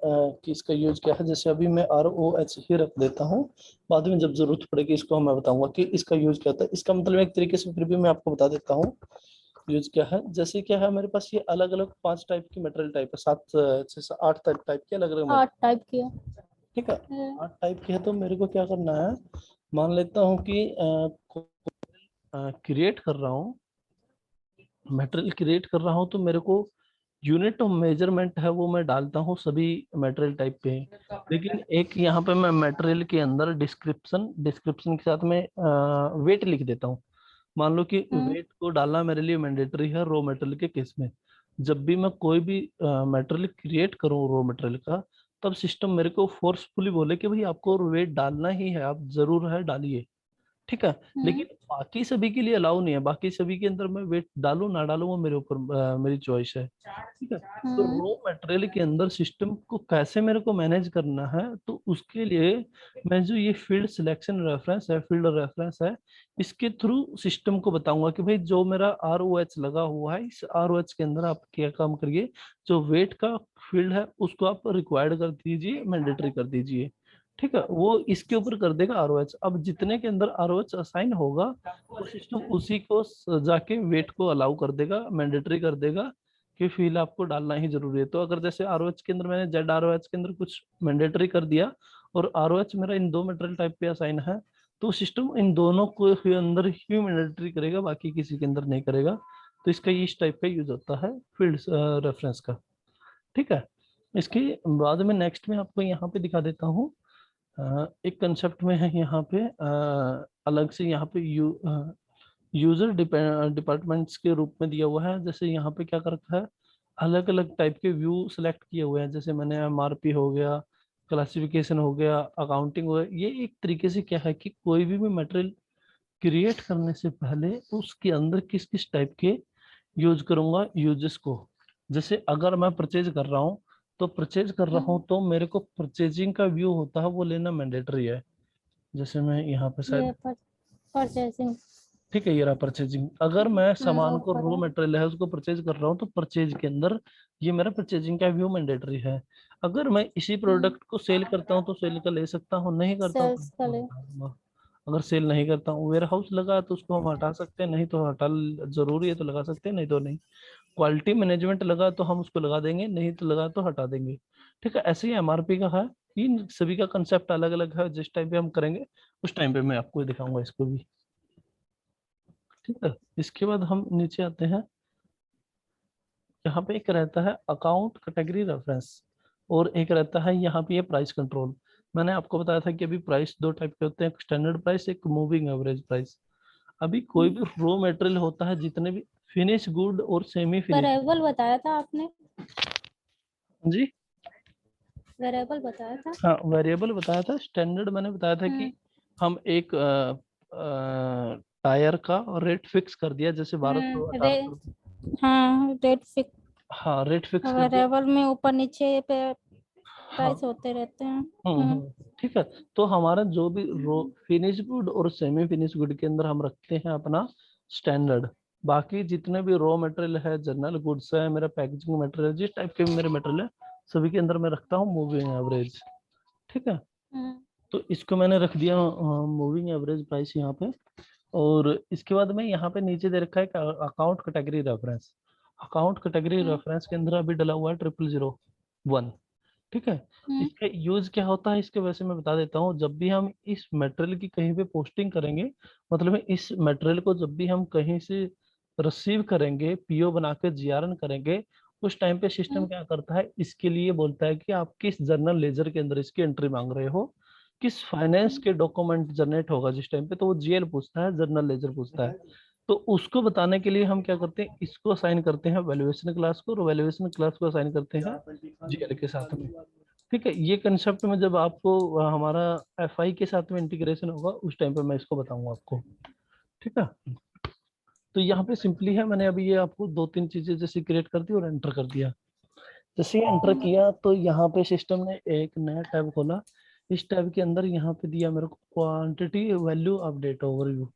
कि इसका यूज क्या है। जैसे अभी मैं ROH ही रख देता हूँ, बाद में जब जरूरत पड़ेगी इसको मैं बताऊंगा कि इसका यूज क्या होता है। इसका मतलब एक तरीके से फिर भी मैं आपको बता देता हूँ यूज क्या है। जैसे क्या है, मेरे पास ये अलग अलग 5 टाइप की मटेरियल टाइप है, 7 से 8 टाइप की अलग अलग। 8 टाइप की है। ठीक है, 8 टाइप की है। तो मेरे को क्या करना है, मान लेता हूँ कि क्रिएट कर रहा हूँ, मटेरियल क्रिएट कर रहा हूँ, तो मेरे को यूनिट ऑफ मेजरमेंट है वो मैं डालता हूँ सभी मटेरियल टाइप पे। लेकिन एक यहाँ पे मैं मटेरियल के अंदर डिस्क्रिप्शन डिस्क्रिप्शन के साथ में वेट लिख देता हूँ। मान लो कि वेट को डालना मेरे लिए मैंडेटरी है रॉ मटेरियल के केस में। जब भी मैं कोई भी मटेरियल क्रिएट करूँ रॉ मटेरियल का, तब सिस्टम मेरे को फोर्सफुली बोले कि भाई आपको वेट डालना ही है, आप जरूर है डालिए। ठीक है, लेकिन बाकी सभी के लिए अलाउ नहीं है। बाकी सभी के अंदर मैं वेट डालूं ना डालूं वो मेरे ऊपर, मेरी चॉइस है। ठीक है, तो रॉ मटेरियल के अंदर सिस्टम को कैसे मेरे को मैनेज करना है, तो उसके लिए मैं जो ये फील्ड सिलेक्शन रेफरेंस है, फील्ड रेफरेंस है, इसके थ्रू सिस्टम को बताऊंगा कि भाई जो मेरा ROH लगा हुआ है, इस ROH के अंदर आप क्या काम करिए, जो वेट का फील्ड है उसको आप रिक्वायर्ड कर दीजिए, मैंडेटरी कर दीजिए। ठीक है, वो इसके ऊपर कर देगा ROH। अब जितने के अंदर ROH असाइन होगा, वो सिस्टम उसी को जाके वेट को अलाउ कर देगा, मैंडेटरी कर देगा कि फील आपको डालना ही जरूरी है। तो अगर जैसे ROH के अंदर मैंने ZROH के अंदर कुछ मैंडेटरी कर दिया, और ROH मेरा इन 2 मटेरियल टाइप पे असाइन है, तो सिस्टम इन दोनों को ही अंदर ही मैंडेटरी करेगा, बाकी किसी के अंदर नहीं करेगा। तो इसका इस टाइप का यूज होता है फील्ड रेफरेंस का। ठीक है, इसके बाद में नेक्स्ट में आपको यहाँ पे दिखा देता हूँ। एक कंसेप्ट में है यहाँ पे अलग से, यहाँ पे यूजर डिपार्टमेंट्स के रूप में दिया हुआ है। जैसे यहाँ पे क्या कर रखा है, अलग अलग टाइप के व्यू सेलेक्ट किए हुए हैं। जैसे मैंने MRP हो गया, क्लासिफिकेशन हो गया, अकाउंटिंग हो गया। ये एक तरीके से क्या है कि कोई भी मटेरियल क्रिएट करने से पहले उसके अंदर किस किस टाइप के यूज करूंगा यूजेस को। जैसे अगर मैं परचेज कर रहा हूँ, तो परचेज कर रहा हूँ तो मेरे को परचेजिंग का व्यू होता है वो लेना मैंडेटरी है। जैसे मैं यहाँ पे शायद, ये परचेसिंग। ठीक है, ये रहा परचेजिंग। अगर मैं सामान को, ऊपर रॉ है। मटेरियल है उसको परचेज कर रहा हूँ, तो परचेज के अंदर ये मेरा परचेजिंग का व्यू मैंडेटरी है। अगर मैं इसी प्रोडक्ट को सेल करता हूँ तो सेल का ले सकता हूँ, नहीं करता हूँ सेल्स का तो ले। हटा दूंगा। अगर सेल नहीं करता हूँ, वेयर हाउस लगा है, तो उसको हम हटा सकते हैं, नहीं तो हटा, जरूरी है तो लगा सकते हैं, नहीं तो नहीं। क्वालिटी मैनेजमेंट लगा तो हम उसको लगा देंगे, नहीं तो लगा तो हटा देंगे। ठीक है, ऐसे ही एमआरपी का है। इन सभी का कंसेप्ट अलग अलग है, जिस टाइम पे हम करेंगे उस टाइम पे मैं आपको दिखाऊंगा इसको भी। ठीक है, इसके बाद हम नीचे आते हैं। यहाँ पे एक रहता है अकाउंट कैटेगरी रेफरेंस, और एक रहता है यहाँ पे ये प्राइस कंट्रोल। मैंने आपको बताया था कि अभी प्राइस दो टाइप के होते हैं, एक स्टैंडर्ड प्राइस, एक मूविंग एवरेज प्राइस। अभी कोई भी रॉ मटेरियल होता है, जितने भी फिनिश गुड और सेमी फिनिश। वेरिएबल बताया था आपने। जी वेरिएबल बताया था। हाँ, वेरिएबल बताया था। स्टैंडर्ड मैंने बताया था कि हम्म। हम एक टायर का रेट फिक्स कर दिया, जैसे 1200 रे 1800। हाँ, रेट फिक्स। हाँ, रेट फिक्स कर दिया। वेरिएबल में ऊपर नीचे पे हाँ। प्राइस होते रहते हैं। ठीक है। तो हमारा जो भी रो फिनिश गुड और सेमी फिनिश गुड के अंदर हम रखते हैं अपना स्टैंडर्ड। बाकी जितने भी रॉ मटेरियल है, जनरल गुड्स है, मेरा पैकेजिंग मटेरियल, जिस टाइप के भी मेरे मटेरियल है, सभी के अंदर मैं रखता हूँ मूविंग एवरेज। ठीक है, हम्म। तो इसको मैंने रख दिया मूविंग एवरेज प्राइस यहाँ पे। और इसके बाद में यहाँ पे नीचे दे रखा है account category reference. Account category हम्म। रेफरेंस के अंदर अभी डला हुआ है 0001। ठीक है, हम्म। इसका यूज क्या होता है इसके वैसे मैं बता देता हूँ। जब भी हम इस मटेरियल की कहीं पे पोस्टिंग करेंगे, मतलब इस मटेरियल को जब भी हम कहीं से रिसीव करेंगे, पीओ बना के जीआरएन करेंगे, उस टाइम पे सिस्टम हम्म। क्या करता है, इसके लिए बोलता है कि आप किस जर्नल लेजर के अंदर इसकी एंट्री मांग रहे हो, किस फाइनेंस के डॉक्यूमेंट जनरेट होगा जिस टाइम पे, तो वो जीएल पूछता है, जर्नल लेजर पूछता है। तो उसको बताने के लिए हम क्या करते हैं, इसको असाइन करते हैं वैल्यूएशन क्लास को, और वैल्यूएशन क्लास को असाइन करते हैं जीएल के साथ में। ठीक है, ये कंसेप्ट में जब आपको हमारा एफआई के साथ में इंटीग्रेशन होगा, उस टाइम पे मैं इसको बताऊंगा आपको। ठीक है, तो यहाँ पे सिंपली है, मैंने अभी ये आपको दो तीन चीजें जैसे क्रिएट कर दी और एंटर कर दिया। जैसे एंटर किया तो यहाँ पे सिस्टम ने एक नया टैब खोला। इस टैब के अंदर यहाँ पे दिया मेरे को क्वांटिटी वैल्यू अपडेट ओवरव्यू।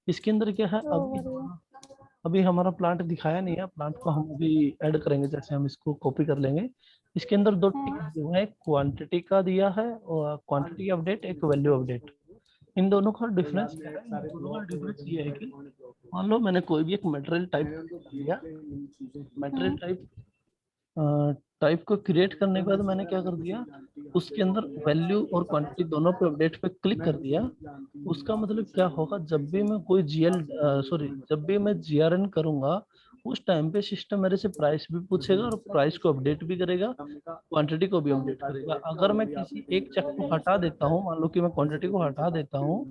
इसके अंदर क्या है, ओवरव्यू। अभी हमारा प्लांट दिखाया नहीं है, प्लांट को हम अभी ऐड करेंगे, जैसे हम इसको कॉपी कर लेंगे। इसके अंदर दो टिक हाँ। जो है, क्वांटिटी का दिया है, और क्वांटिटी अपडेट, एक वैल्यू अपडेट। इन दोनों का डिफरेंस क्या है, इन दोनों का डिफरेंस ये है कि मान लो मैंने कोई भी एक मटेरियल टाइप लिया, मटेरियल हम्म। टाइप टाइप को क्रिएट करने के बाद मैंने क्या कर दिया, उसके अंदर वैल्यू और क्वांटिटी दोनों पे अपडेट पे क्लिक कर दिया। उसका मतलब क्या होगा, जब भी मैं कोई जीएल सॉरी जब भी मैं जीआरएन करूंगा, उस टाइम पे सिस्टम मेरे से प्राइस भी पूछेगा, और प्राइस को अपडेट भी करेगा, क्वांटिटी को भी अपडेट करेगा। अगर मैं किसी एक चेक को हटा देता हूँ, मान लो कि मैं क्वांटिटी को हटा देता हूँ,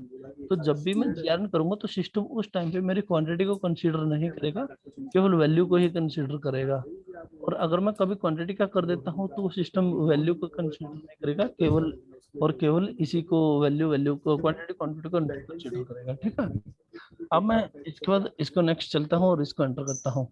तो जब भी मैं जीआरएन करूंगा तो सिस्टम उस टाइम पे मेरी क्वांटिटी को कंसीडर नहीं करेगा, केवल वैल्यू को ही कंसीडर करेगा। और अगर मैं कभी क्वांटिटी का कर देता हूँ, तो सिस्टम वैल्यू को कंसीडर नहीं करेगा, केवल और केवल इसी को वैल्यू वैल्यू को क्वांटिटी को कंसीडर करेगा। ठीक है, अब मैं इसके बाद इसको नेक्स्ट चलता हूँ और इसको एंटर करता हूँ।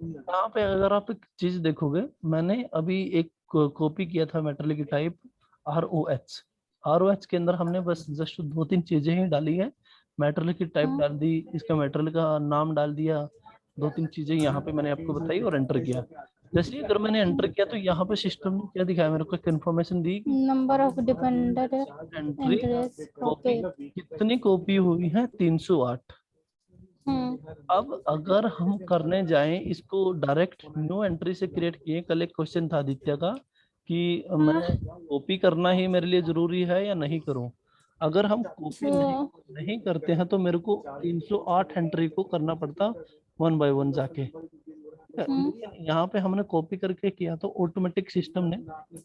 यहाँ पे अगर आप एक चीज देखोगे, मैंने अभी एक कॉपी किया था मेटेरियल की टाइप ROH। ROH के अंदर हमने बस जस्ट दो तीन चीजें ही डाली है, मेटेरियल की टाइप हाँ। डाल दी, इसका मेटेरियल का नाम डाल दिया, दो तीन चीजें यहाँ पे मैंने आपको बताई और एंटर किया। जैसे ही अगर मैंने एंटर किया तो यहाँ पे सिस्टम ने क्या दिखाया मेरे को, एक इन्फॉर्मेशन दी कि number of dependent entry entries copy, okay. कितनी कॉपी हुई है, 308। हम्म। अब अगर हम करने जाएं इसको डायरेक्ट न्यू एंट्री से क्रिएट किए, कल एक क्वेश्चन था आदित्य का कि हाँ। मैं कॉपी करना ही मेरे लिए जरूरी है या नहीं करूं। अगर हम कॉपी नहीं तो नहीं करते हैं तो मेरे को 308 एंट्री को करना पड़ता, वन बाय वन जाके। हम्म। लेकिन यहाँ पे हमने कॉपी करके किया तो ऑटोमेटिक सिस्टम ने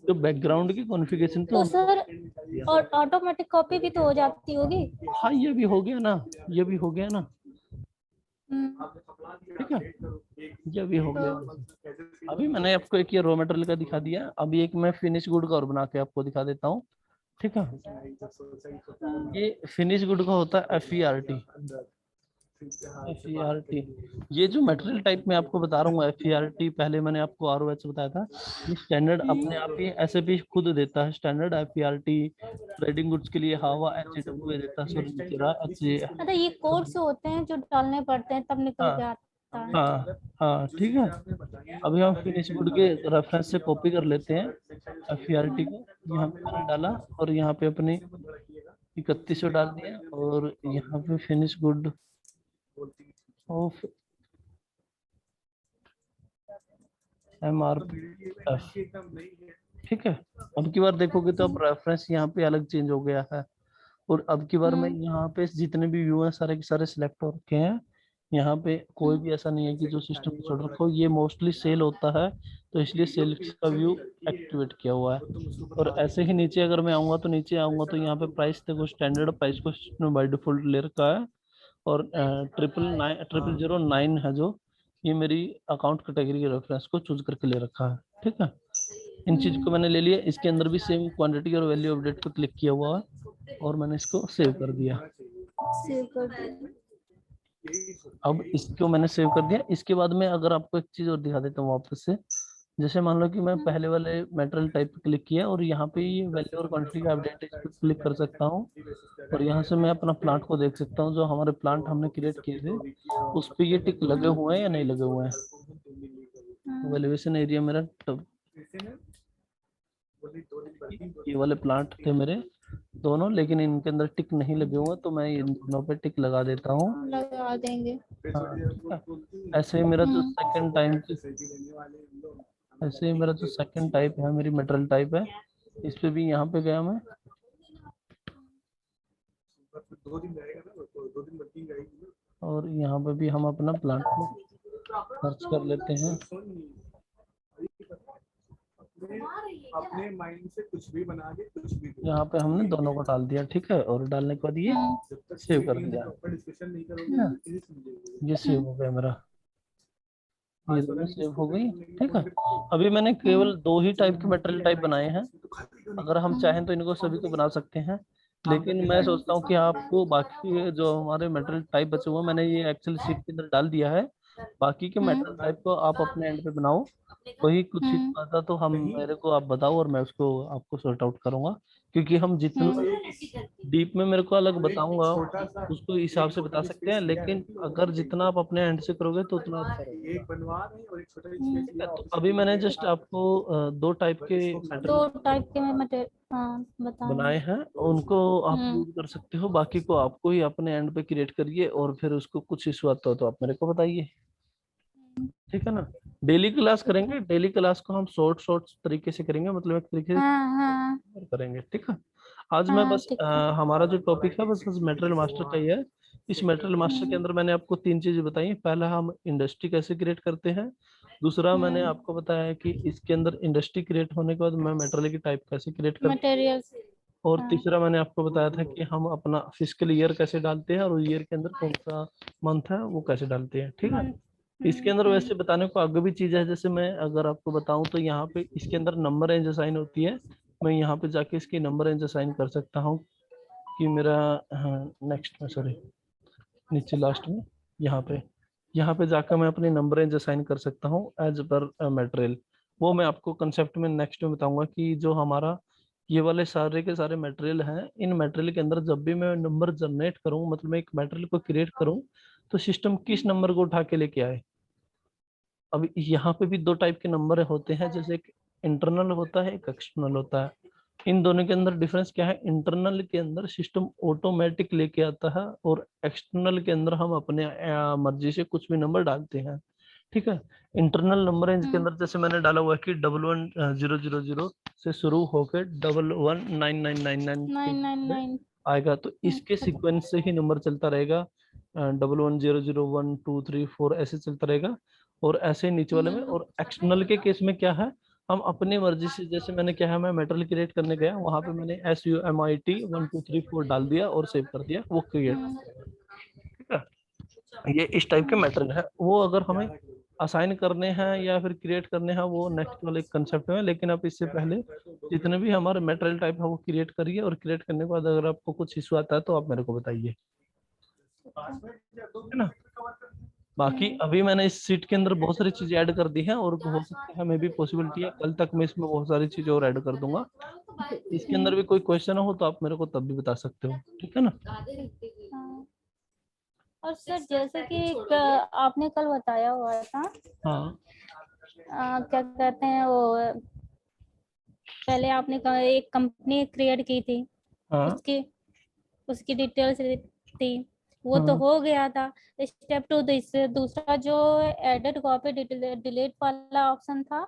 जो बैकग्राउंड की कॉन्फ़िगरेशन थी तो उनको सर, दिया। और ऑटोमेटिक कॉपी भी तो हो जाती होगी। हाँ, ये भी हो गया ना, ये भी हो गया ना। हम्म। ठीक है, ये भी हो गया। तो अभी मैंने आपको एक ये रॉ मटेरियल का दिखा दिया, अभी एक मैं फिनिश गुड का और बना के आपको दिखा देता हूँ। ठीक है, ये फिनिश गुड का होता है FERT। FERT, ये जो मटेरियल टाइप मैं आपको बता रहा हूँ FERT, पहले मैंने आपको ROH बताया था, ये स्टैंडर्ड अपने आप ही SAP खुद देता है स्टैंडर्ड FERT। ट्रेडिंग गुड्स के लिए हावा HAWA देता है, सूर्य निचरा मतलब ये कोर्स होते हैं जो डालने पड़ते हैं तब निकल के हाँ आता है। हाँ हाँ, ठीक है। अभी हम फिनिश गुड के रेफरेंस से कॉपी कर लेते हैं FERT को। यहाँ पे मैंने डाला और यहाँ पे अपनी 3100 डाल दिया, और यहाँ पे फिनिश गुड ऑफ MRF, ठीक है। अब की बार देखोगे तो अब रेफरेंस यहाँ पे अलग चेंज हो गया है, और अब की बार मैं यहाँ पे जितने भी व्यू हैं सारे के सारे सिलेक्ट हो रखे हैं। यहाँ पे कोई भी ऐसा नहीं है कि जो सिस्टम में छोड़ रखा हो, ये मोस्टली सेल होता है, तो इसलिए सेल का व्यू एक्टिवेट किया हुआ है। और ऐसे ही नीचे अगर मैं आऊँगा तो नीचे आऊँगा तो यहाँ पे प्राइस देखो, स्टैंडर्ड प्राइस को बाई डिफॉल्ट ले रखा है, और 0009 है जो, ये मेरी अकाउंट कैटेगरी के रेफरेंस को चूज करके ले रखा है, ठीक है। इन चीज को मैंने ले लिया, इसके अंदर भी सेम क्वांटिटी और वैल्यू अपडेट पे क्लिक किया हुआ है, और मैंने इसको सेव कर दिया। सेव कर दिया। अब इसको मैंने सेव कर दिया। इसके बाद में अगर आपको एक चीज और दिखा देता हूँ वापस से, जैसे मान लो कि मैं पहले वाले मेटेरियल टाइप पे क्लिक किया, और यहाँ पे ये वैल्यू और क्वांटिटी का अपडेट इस पे क्लिक कर सकता हूँ, और यहाँ से मैं अपना प्लांट को देख सकता हूँ, जो हमारे प्लांट हमने क्रिएट किए थे उस पे ये टिक लगे हुए हैं या नहीं लगे हुए हैं। वैल्यूएशन एरिया मेरा ये वाले प्लांट थे मेरे दोनों, लेकिन इनके अंदर टिक नहीं लगे हुए, तो मैं इन दोनों पे टिक लगा देता हूँ। लगा देंगे। हाँ, ठीक है। ऐसे ही मेरा जो सेकंड टाइम, ऐसे ही मेरा जो सेकंड टाइप है, मेरी मटेरियल टाइप है, इस पे भी यहाँ पे गया मैं, और यहाँ पे भी हम अपना प्लांट को सर्च कर लेते हैं। अपने माइंड से कुछ भी बना के कुछ भी, यहाँ पे हमने दोनों को डाल दिया, ठीक है। और डालने के बाद ये सेव कर दिया, ये सेव हो गया मेरा, ये दोनों सेव हो गई, ठीक है। अभी मैंने केवल 2 ही टाइप के मटेरियल टाइप बनाए हैं, अगर हम चाहें तो इनको सभी को बना सकते हैं, लेकिन मैं सोचता हूँ कि आपको बाकी जो हमारे मटेरियल टाइप बचे हुए, मैंने ये एक्सेल शीट के अंदर डाल दिया है, बाकी के मटेरियल टाइप को आप अपने एंड पे बनाओ। वही कुछ चीज आता तो हम, मेरे को आप बताओ और मैं उसको आपको सॉर्ट आउट करूंगा, क्योंकि हम जितना डीप में मेरे को अलग बताऊंगा उसको हिसाब से बता सकते हैं, लेकिन अगर जितना आप अपने एंड से करोगे तो उतना अच्छा रहेगा। ठीक है, तो अभी मैंने जस्ट आपको 2 टाइप के दो मटेरियल टाइप के मैं मटेरियल, हाँ बनाए बताएं। हैं, उनको आप यूज कर सकते हो, बाकी को आपको ही अपने एंड पे क्रिएट करिए, और फिर उसको कुछ इशू आता हो तो आप मेरे को बताइए, ठीक है ना। डेली क्लास करेंगे, डेली क्लास को हम शॉर्ट शॉर्ट तरीके से करेंगे, मतलब एक तरीके हाँ हाँ से करेंगे, ठीक है। आज मैं हाँ बस ठीक है। हमारा जो टॉपिक है बस मटेरियल मास्टर का ही है। इस मटेरियल मास्टर के अंदर मैंने आपको 3 चीजें बताई। पहला, हम इंडस्ट्री कैसे क्रिएट करते हैं। दूसरा, मैंने आपको बताया है कि इसके अंदर इंडस्ट्री क्रिएट होने के बाद मैं मटेरियल की टाइप कैसे क्रिएट करते हैं। मटेरियल्स। और हाँ। तीसरा, मैंने आपको बताया था कि हम अपना फिजिकल ईयर कैसे डालते हैं, और ईयर के अंदर कौन सा मंथ है वो कैसे डालते हैं, ठीक है। इसके अंदर वैसे बताने को आगे भी चीज है, जैसे मैं अगर आपको बताऊं तो यहाँ पे इसके अंदर नंबर रेंज असाइन होती है। मैं यहाँ पे जाके इसकी नंबर रेंज असाइन कर सकता हूँ कि मेरा, नेक्स्ट में, सॉरी, नीचे लास्ट में, यहाँ पे जाकर मैं अपनी नंबर रेंज असाइन कर सकता हूँ एज पर मटेरियल। वो मैं आपको कंसेप्ट में नेक्स्ट में बताऊंगा कि जो हमारा ये वाले सारे के सारे मटेरियल हैं, इन मटेरियल के अंदर जब भी मैं नंबर जनरेट करूँ, मतलब मैं एक मटेरियल को क्रिएट करूँ, तो सिस्टम किस नंबर को उठा के लेके आए। अब यहाँ पे भी 2 टाइप के नंबर होते हैं, जैसे एक इंटरनल होता है, एक एक्सटर्नल होता है। इन दोनों के अंदर डिफरेंस क्या है, इंटरनल के अंदर सिस्टम ऑटोमेटिक लेके आता है, और एक्सटर्नल के अंदर हम अपने मर्जी से कुछ भी नंबर डालते हैं, ठीक है। इंटरनल नंबर रेंज के अंदर जैसे मैंने डाला हुआ है कि 111000 से शुरू होकर 119999 999। आएगा, तो इसके सीक्वेंस से ही नंबर चलता रहेगा, 11001234 ऐसे चलता रहेगा। और ऐसे ही नीचे वाले में, और एक्सटर्नल के केस में क्या है, हम अपनी मर्जी से, जैसे मैंने क्या है, मैं मटेरियल क्रिएट करने गया, वहां पे मैंने SUMIT 1234 डाल दिया और सेव कर दिया, वो क्रिएट, ठीक है। ये इस टाइप के मटेरियल है। वो अगर हमें असाइन करने हैं या फिर क्रिएट करने हैं, वो नेक्स्ट वाले कंसेप्ट में, लेकिन आप इससे पहले जितने भी हमारे मटेरियल टाइप है वो क्रिएट करिए, और क्रिएट करने के बाद अगर आपको कुछ इशू आता है तो आप मेरे को बताइए। है ना। बाकी अभी मैंने इस सीट के अंदर बहुत सारी चीजें ऐड कर दी हैं, और हो सकता है, मे भी पॉसिबिलिटी है कल तक मैं इसमें बहुत सारी चीजें और ऐड कर दूंगा। ठीक है? इसके अंदर भी कोई क्वेश्चन हो तो आप मेरे को तब भी बता सकते हो, ठीक है ना। हाँ। और सर जैसे कि आपने कल बताया हुआ था, हाँ क्या कहते हैं वो, पहले आपने एक कंपनी क्रिएट की थी, हाँ उसकी उसकी डिटेल्स थी, वो तो हाँ हो गया था। स्टेप टू दिस, दूसरा जो एडिट कॉपी डिलीट वाला ऑप्शन था,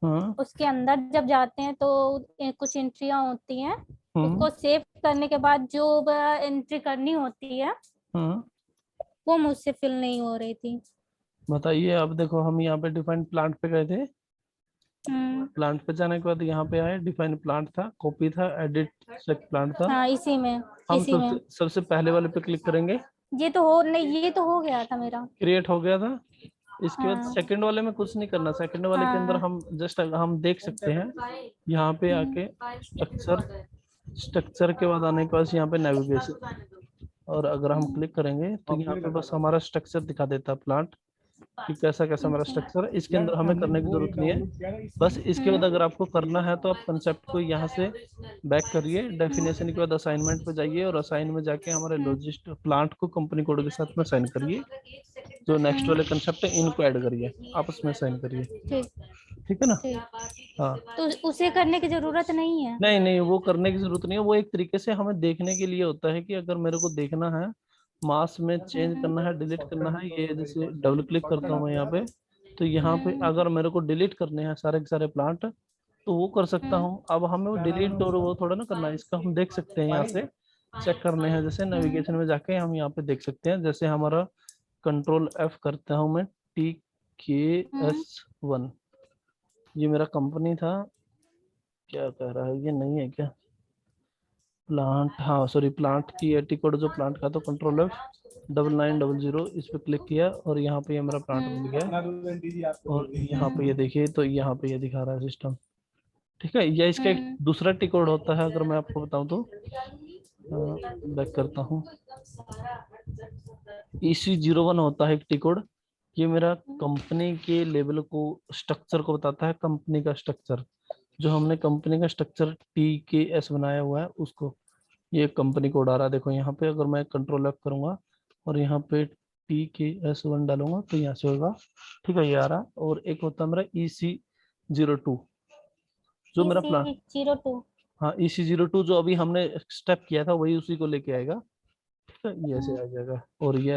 हाँ उसके अंदर जब जाते हैं तो कुछ एंट्रियां होती हैं, हाँ उसको सेव करने के बाद जो एंट्री करनी होती है हाँ। वो मुझसे फिल नहीं हो रही थी। बताइए, अब देखो हम यहाँ पे डिफाइन प्लांट पे गए थे। हम्म। प्लांट पे जाने के बाद यहाँ पे आए, डिफाइन प्लांट था, कॉपी था, एडिट सेलेक्ट प्लांट था। हाँ, इसी में हम इसी में सबसे सबसे पहले वाले पे क्लिक करेंगे। ये तो हो नहीं, ये तो हो गया था मेरा। क्रिएट हो गया था। इसके बाद हाँ सेकंड वाले में कुछ नहीं करना। सेकंड वाले के अंदर हाँ। हम जस्ट हम देख सकते हैं यहाँ पे आके स्ट्रक्चर। स्ट्रक्चर के बाद आने के बाद यहाँ पे नेविगेशन, और अगर हम क्लिक करेंगे तो यहाँ पे बस हमारा स्ट्रक्चर दिखा देता है प्लांट, कि कैसा कैसा हमारा अच्छा। स्ट्रक्चर है। इसके अंदर हमें करने की जरूरत नहीं है। बस इसके बाद अगर आपको करना है तो आप कंसेप्ट को यहाँ से बैक करिए, डेफिनेशन के बाद असाइनमेंट पे जाइए, और असाइन में जाके हमारे लॉजिस्ट प्लांट को कंपनी कोड के साथ में साइन करिए। जो नेक्स्ट वाले कंसेप्ट है इनको ऐड करिए, आपस में साइन करिए। ठीक ठीक है ना। ठीक। हाँ। तो उसे करने की जरूरत नहीं है? नहीं नहीं, वो करने की जरूरत नहीं है। वो एक तरीके से हमें देखने के लिए होता है कि अगर मेरे को देखना है मास में चेंज करना है, डिलीट करना है, ये जैसे डबल क्लिक करता हूँ मैं यहाँ पे, तो यहाँ पे हम्म, अगर मेरे को डिलीट करने हैं सारे के सारे प्लांट, तो वो कर सकता हम्म, हूँ। अब हमें वो डिलीट और वो थोड़ा ना करना है, इसका हम देख सकते हैं यहाँ से चेक करने हैं। जैसे नेविगेशन में जाके हम यहाँ पे देख सकते हैं, जैसे हमारा कंट्रोल F करता हूँ मैं, हम्म। TKS1, ये मेरा कंपनी था। क्या कह रहा है, ये नहीं है क्या प्लांट? हाँ सॉरी, प्लांट की एटी कोड जो प्लांट का, तो कंट्रोल F 9900 इस पे क्लिक किया, और यहाँ पे ये मेरा प्लांट बन गया। और यहाँ पे ये देखिए, तो यहाँ पे ये दिखा रहा है सिस्टम। ठीक है, या इसका एक हम्म। दूसरा टी कोड होता है, अगर मैं आपको बताऊं तो बैक करता हूँ। EC01 होता है एक टी कोड। ये मेरा कंपनी के लेवल को, स्ट्रक्चर को बताता है, कंपनी का स्ट्रक्चर, जो हमने कंपनी का स्ट्रक्चर TKS बनाया हुआ है उसको। ये कंपनी कोड आ रहा है, देखो यहाँ पे। अगर मैं कंट्रोल F करूंगा और यहाँ पे TKS1 डालूंगा तो यहाँ से होगा। ठीक है, ये आ रहा। और एक होता है मेरा EC02, जो मेरा EC प्लान। 02। हाँ, EC02 जो अभी हमने स्टेप किया था, वही उसी को लेके आएगा। ठीक है, ये ऐसे हम्म। आ जाएगा। और ये